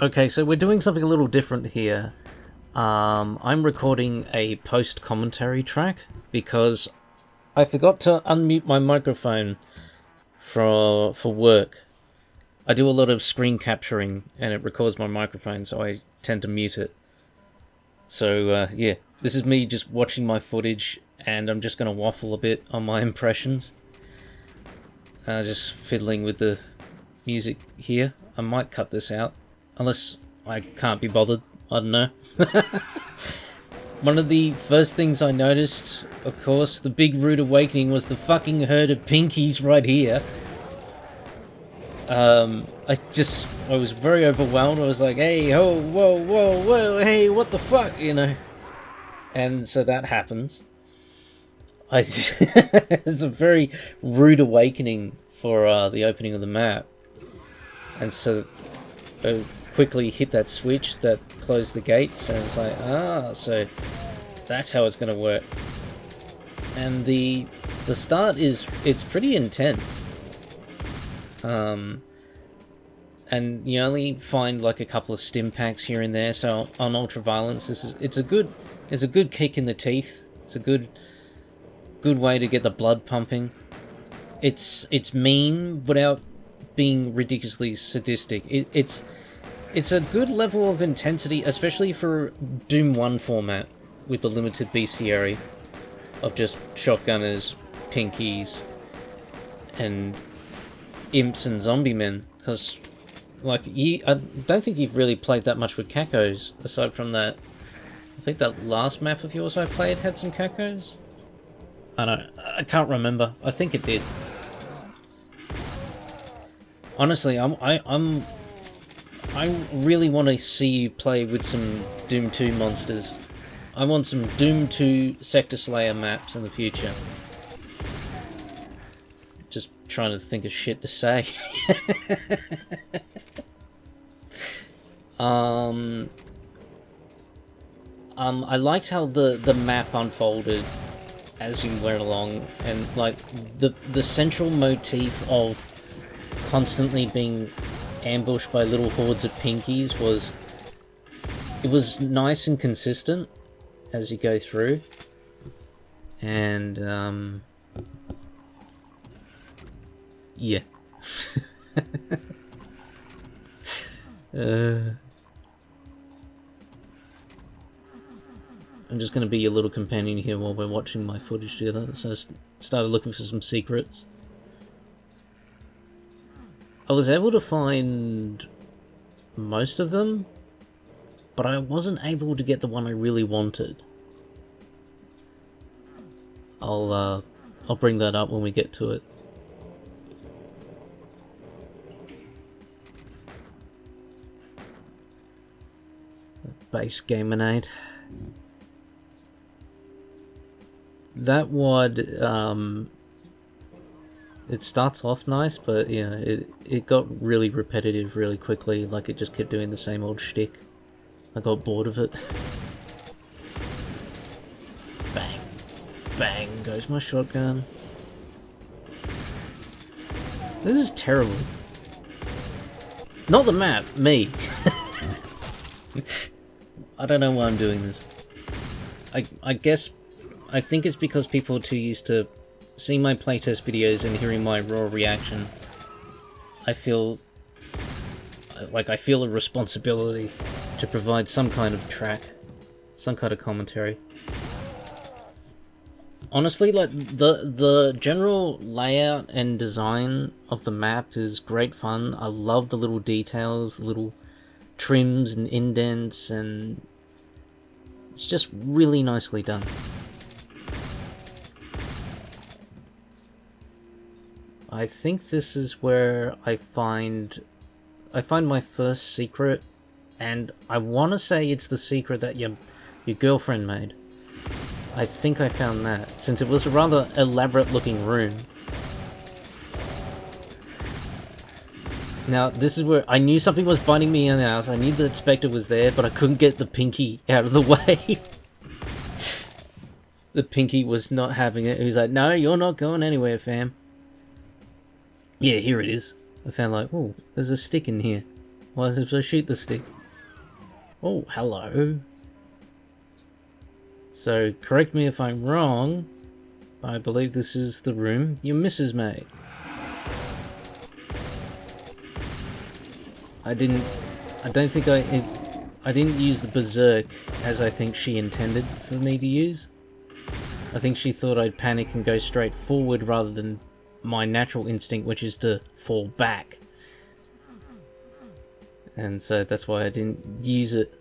Okay, so we're doing something a little different here. I'm recording a post-commentary track because I forgot to unmute my microphone for work. I do a lot of screen capturing and it records my microphone, so I tend to mute it. So, yeah, this is me just watching my footage and I'm just going to waffle a bit on my impressions. Just fiddling with the music here. I might cut this out, unless I can't be bothered. I don't know. One of the first things I noticed, of course, the big rude awakening was the fucking herd of pinkies right here. I was very overwhelmed. I was like, hey, oh, whoa, hey, what the fuck, you know? And so that happens. It's a very rude awakening for the opening of the map. And so I quickly hit that switch that closed the gates, and it's like, so that's how it's going to work. And the start it's pretty intense. And you only find like a couple of stim packs here and there. So on Ultraviolence, it's a good kick in the teeth. It's a good way to get the blood pumping. It's mean without being ridiculously sadistic. It's a good level of intensity, especially for Doom 1 format with the limited bestiary of just shotgunners, pinkies, and imps and zombie men. Because, like, I don't think you've really played that much with cacos, aside from that. I think that last map of yours I played had some cacos? I can't remember. I think it did. Honestly, I really want to see you play with some Doom 2 monsters. I want some Doom 2 Sector Slayer maps in the future. Just trying to think of shit to say. I liked how the map unfolded as you went along, and like the central motif of constantly being ambushed by little hordes of pinkies was nice and consistent as you go through. And yeah. I'm just going to be your little companion here while we're watching my footage together. So I started looking for some secrets. I was able to find most of them, but I wasn't able to get the one I really wanted. I'll bring that up when we get to it. Base Gamerade. That WOD, it starts off nice, but you know, it got really repetitive really quickly. Like it just kept doing the same old shtick. I got bored of it. Bang, bang goes my shotgun. This is terrible. Not the map, me. I don't know why I'm doing this. I think it's because people are too used to seeing my playtest videos and hearing my raw reaction. I feel a responsibility to provide some kind of track, some kind of commentary. Honestly, like the general layout and design of the map is great fun. I love the little details, the little trims and indents, and it's just really nicely done. I think this is where I find my first secret, and I want to say it's the secret that your girlfriend made. I think I found that, since it was a rather elaborate looking room. Now, this is where I knew something was biting me in the house. I knew that Spectre was there, but I couldn't get the pinky out of the way. The pinky was not having it. He was like, no, you're not going anywhere, fam. Yeah, here it is. I found like, oh, there's a stick in here. Why is it supposed to shoot the stick? Oh, hello. So, correct me if I'm wrong, but I believe this is the room your missus made. I didn't use the berserk as I think she intended for me to use. I think she thought I'd panic and go straight forward rather than my natural instinct, which is to fall back. And so that's why I didn't use it.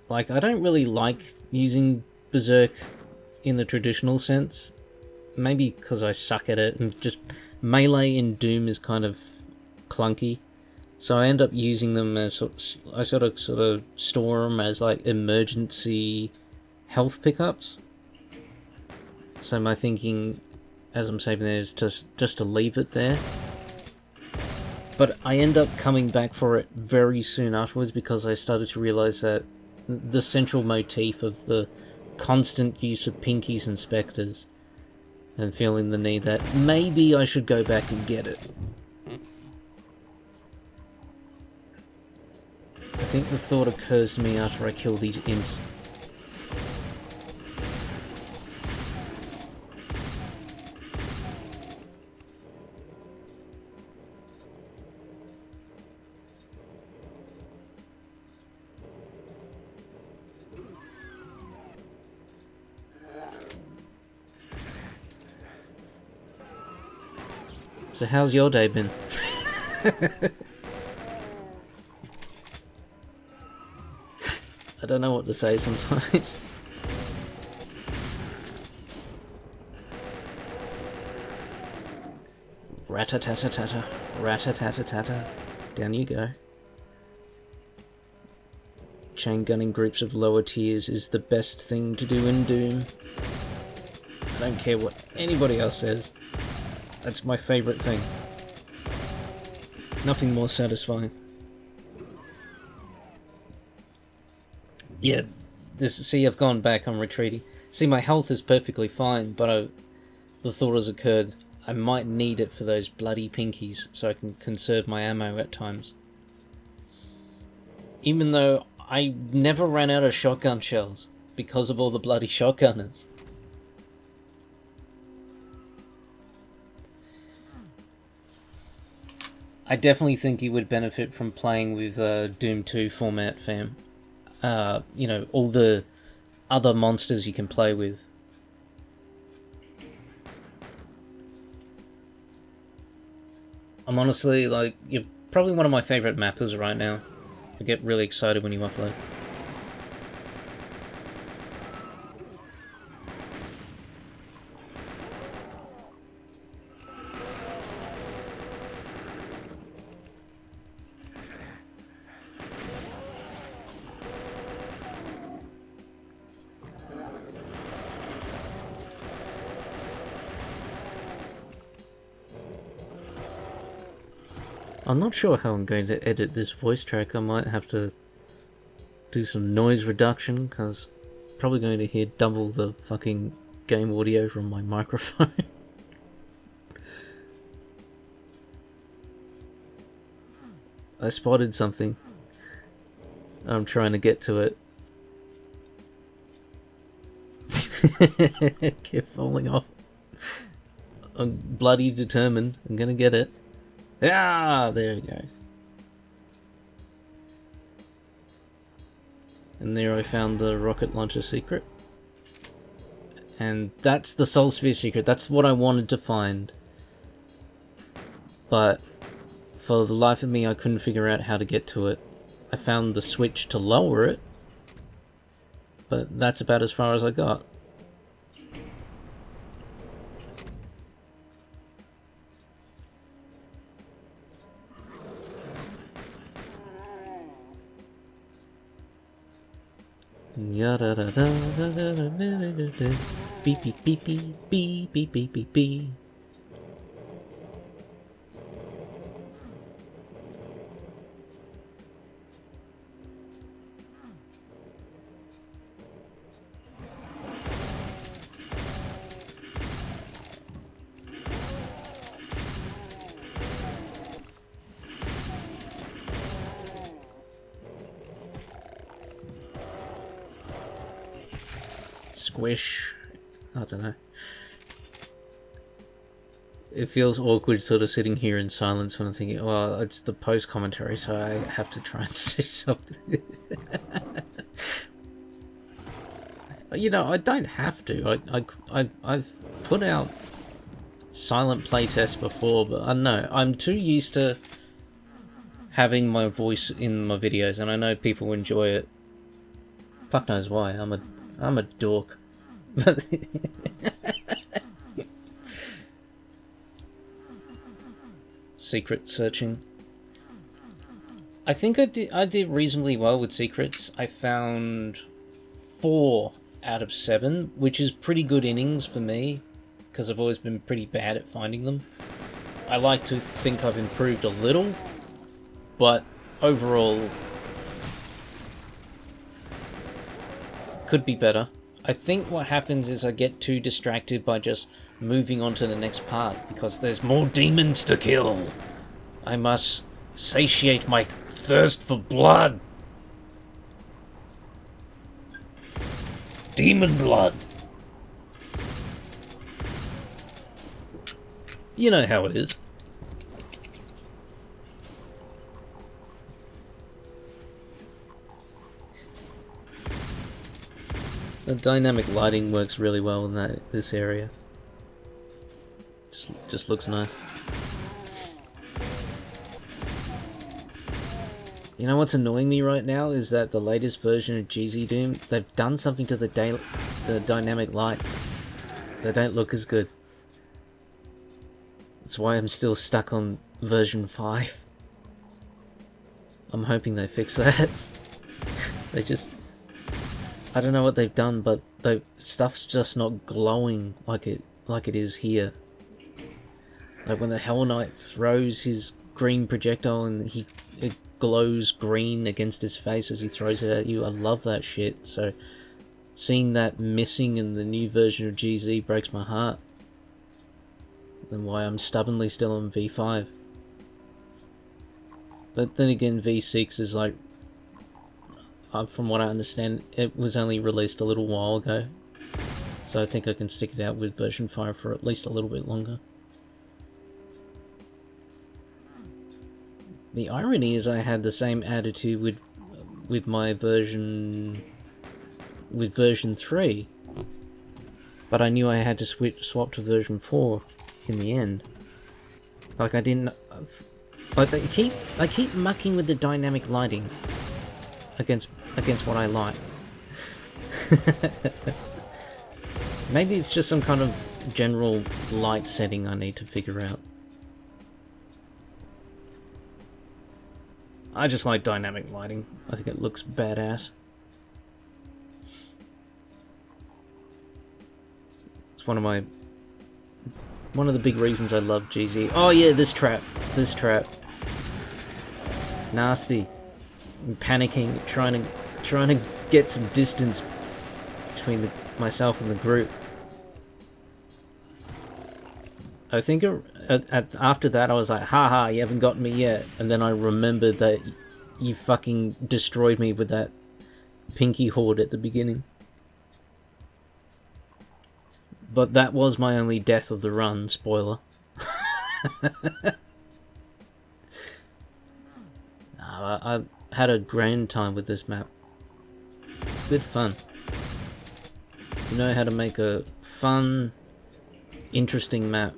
Like, I don't really like using berserk in the traditional sense. Maybe because I suck at it, and just melee in Doom is kind of clunky. So I end up using them as, I sort of store them as like emergency health pickups. So my thinking, as I'm saving there, is just to leave it there. But I end up coming back for it very soon afterwards because I started to realise that the central motif of the constant use of pinkies and spectres, and feeling the need that maybe I should go back and get it. I think the thought occurs to me after I kill these imps. So how's your day been? I don't know what to say sometimes. Rat-a-tat-a-tat-a, rat-a-tat-a-tat-a. Down you go. Chain gunning groups of lower tiers is the best thing to do in Doom. I don't care what anybody else says. That's my favourite thing. Nothing more satisfying. Yeah, see, I've gone back, I'm retreating. See, my health is perfectly fine, but the thought has occurred, I might need it for those bloody pinkies, so I can conserve my ammo at times. Even though I never ran out of shotgun shells, because of all the bloody shotgunners. I definitely think you would benefit from playing with Doom 2 format, fam. You know, all the other monsters you can play with. I'm honestly, like, you're probably one of my favourite mappers right now. I get really excited when you upload. I'm not sure how I'm going to edit this voice track. I might have to do some noise reduction, because I'm probably going to hear double the fucking game audio from my microphone. I spotted something. I'm trying to get to it. Keep falling off. I'm bloody determined. I'm gonna get it. Ah, there we go. And there I found the rocket launcher secret. And that's the Soul Sphere secret. That's what I wanted to find. But for the life of me, I couldn't figure out how to get to it. I found the switch to lower it, but that's about as far as I got. Beep beep beep beep beep beep beep beep beep. squish. I don't know. It feels awkward sort of sitting here in silence when I'm thinking, well, it's the post-commentary, so I have to try and say something. You know, I don't have to. I've put out silent playtests before, but I don't know. I'm too used to having my voice in my videos, and I know people enjoy it. Fuck knows why. I'm a dork. Secret searching. I think I did reasonably well with secrets. I found 4 out of 7, which is pretty good innings for me, because I've always been pretty bad at finding them. I like to think I've improved a little, but overall could be better. I think what happens is I get too distracted by just moving on to the next part, because there's more demons to kill. I must satiate my thirst for blood. Demon blood. You know how it is. The dynamic lighting works really well in this area. Just looks nice. You know what's annoying me right now is that the latest version of GZ Doom, they've done something to the dynamic lights. They don't look as good. That's why I'm still stuck on version 5. I'm hoping they fix that. They just... I don't know what they've done, but the stuff's just not glowing like it is here. Like when the Hell Knight throws his green projectile and it glows green against his face as he throws it at you. I love that shit. So seeing that missing in the new version of GZ breaks my heart. And why I'm stubbornly still on V5. But then again, V6 is like, from what I understand, it was only released a little while ago. So I think I can stick it out with version 5 for at least a little bit longer. The irony is I had the same attitude with my version... with version 3. But I knew I had to swap to version 4 in the end. Like I didn't... Like I keep mucking with the dynamic lighting against what I like. Maybe it's just some kind of general light setting I need to figure out. I just like dynamic lighting. I think it looks badass. It's one of the big reasons I love GZ. Oh yeah, this trap. Nasty. I'm panicking, trying to get some distance between myself and the group. I think after that I was like, haha, you haven't gotten me yet. And then I remembered that you fucking destroyed me with that pinky horde at the beginning. But that was my only death of the run, spoiler. I had a grand time with this map. It's good fun. You know how to make a fun, interesting map.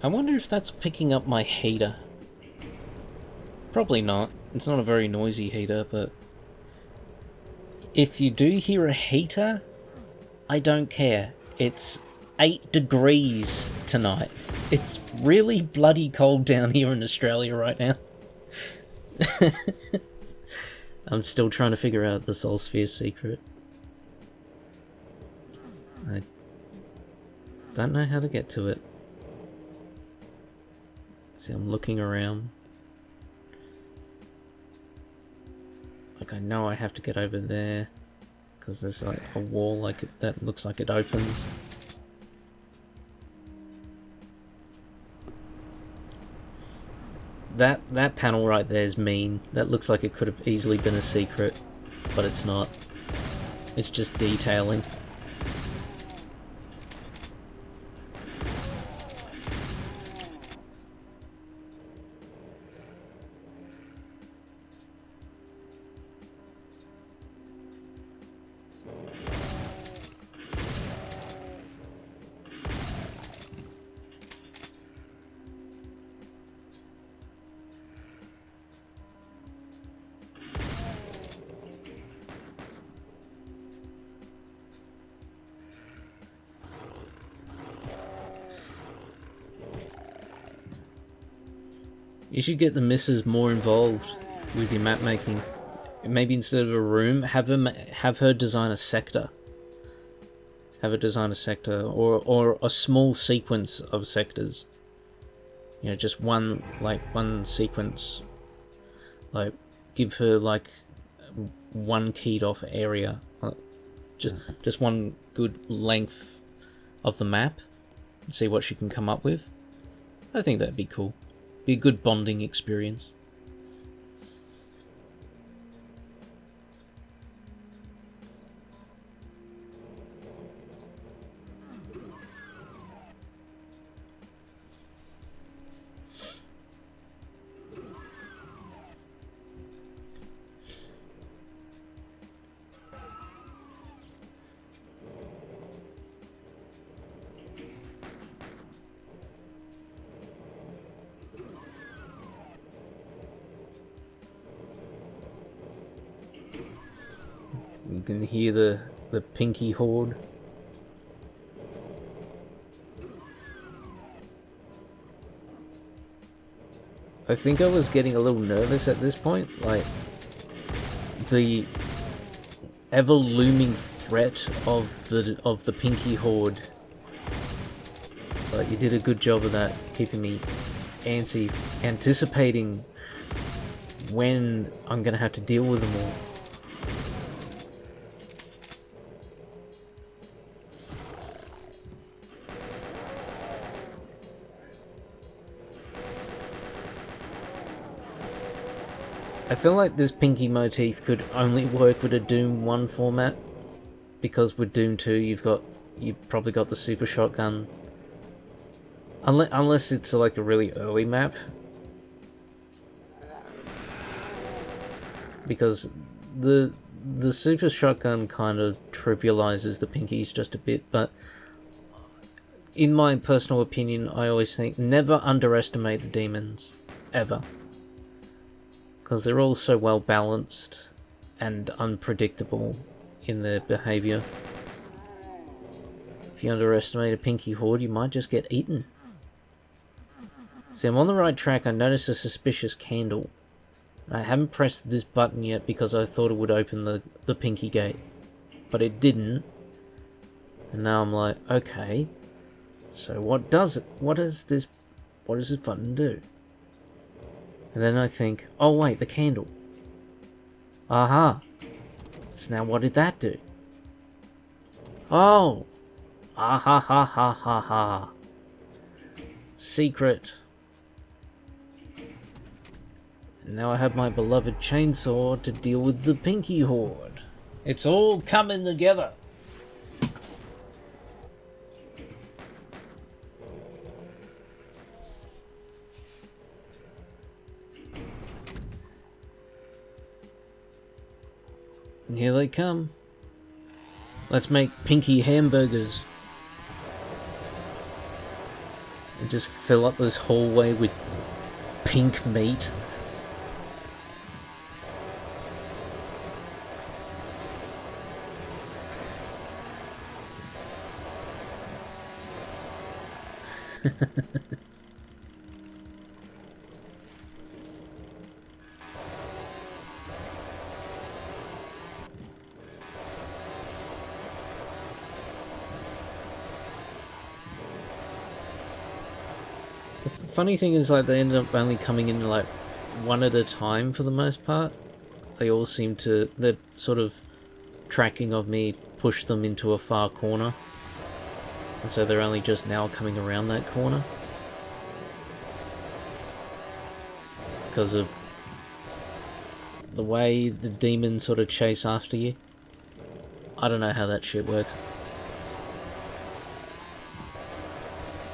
I wonder if that's picking up my heater. Probably not. It's not a very noisy heater, but if you do hear a heater, I don't care. It's 8 degrees tonight. It's really bloody cold down here in Australia right now. I'm still trying to figure out the Soul Sphere secret. I don't know how to get to it. See, I'm looking around. Like, I know I have to get over there, because there's like a wall like that looks like it opens. that panel right there is mean. That looks like it could have easily been a secret, but it's not. It's just detailing. You should get the missus more involved with your map making. Maybe instead of a room, have her design a sector. Have her design a sector, or a small sequence of sectors. You know, just one sequence. Like, give her like one keyed off area, just one good length of the map, and see what she can come up with. I think that'd be cool. Be a good bonding experience. You can hear the pinky horde. I think I was getting a little nervous at this point, like the ever looming threat of the pinky horde. But you did a good job of that, keeping me antsy, anticipating when I'm gonna have to deal with them all. I feel like this pinky motif could only work with a Doom 1 format, because with Doom 2 you've probably got the super shotgun. Unless it's like a really early map. Because the super shotgun kind of trivializes the pinkies just a bit, but in my personal opinion, I always think never underestimate the demons. Ever. Because they're all so well balanced and unpredictable in their behaviour. If you underestimate a pinky horde, you might just get eaten. See, I'm on the right track. I noticed a suspicious candle. I haven't pressed this button yet because I thought it would open the pinky gate. But it didn't. And now I'm like, okay. So what does this button do? And then I think, oh wait, the candle. Aha. So now what did that do? Oh. Ah ha ha ha ha ha. Secret. And now I have my beloved chainsaw to deal with the pinky horde. It's all coming together. And here they come. Let's make pinky hamburgers. And just fill up this hallway with pink meat. The funny thing is, like, they ended up only coming in like one at a time for the most part. They all seem to, their sort of tracking of me pushed them into a far corner. And so they're only just now coming around that corner. because of the way the demons sort of chase after you. I don't know how that shit works.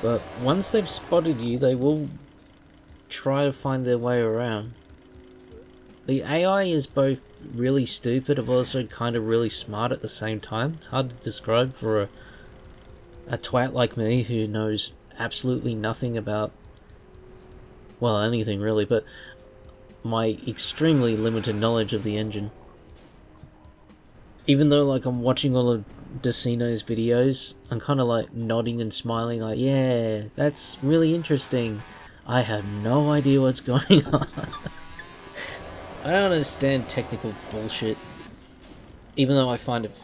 But once they've spotted you, they will try to find their way around. The AI is both really stupid but also kind of really smart at the same time. It's hard to describe for a twat like me who knows absolutely nothing about, well, anything really, but my extremely limited knowledge of the engine. Even though, like, I'm watching all of Decino's videos, I'm kind of like nodding and smiling like, yeah, that's really interesting. I have no idea what's going on. I don't understand technical bullshit, even though I find it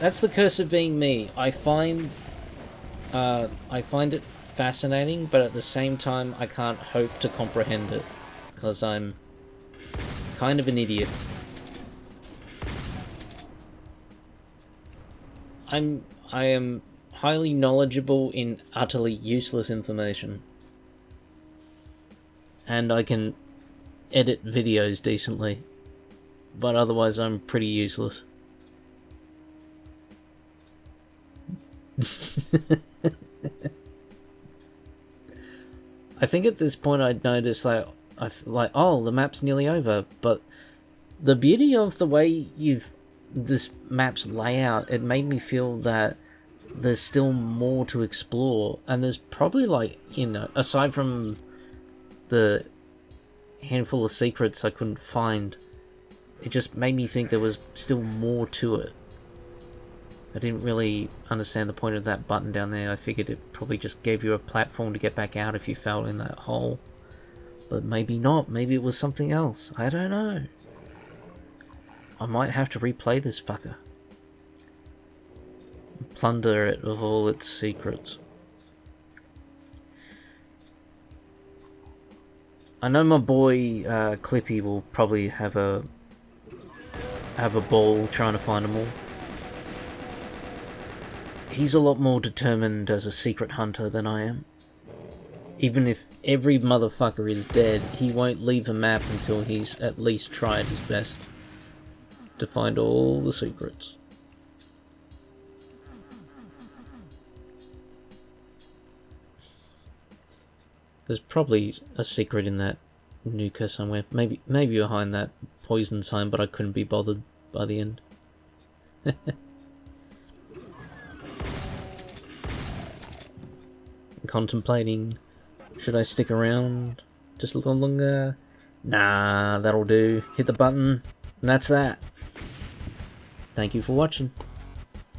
That's the curse of being me. I find it fascinating, but at the same time, I can't hope to comprehend it, because I'm kind of an idiot. I am highly knowledgeable in utterly useless information. And I can edit videos decently. But otherwise I'm pretty useless. I think at this point I'd noticed like oh, the map's nearly over, but the beauty of the way this map's layout, it made me feel that there's still more to explore, and there's probably, like, you know, aside from the handful of secrets I couldn't find, it just made me think there was still more to it. I didn't really understand the point of that button down there. I figured it probably just gave you a platform to get back out if you fell in that hole. But maybe not. Maybe it was something else. I don't know. I might have to replay this fucker. Plunder it of all its secrets. I know my boy Clippy will probably have a ball trying to find them all. He's a lot more determined as a secret hunter than I am. Even if every motherfucker is dead, he won't leave a map until he's at least tried his best to find all the secrets. There's probably a secret in that nuka somewhere. Maybe behind that poison sign, but I couldn't be bothered by the end. Contemplating, should I stick around just a little longer? Nah, that'll do. Hit the button, and that's that. Thank you for watching.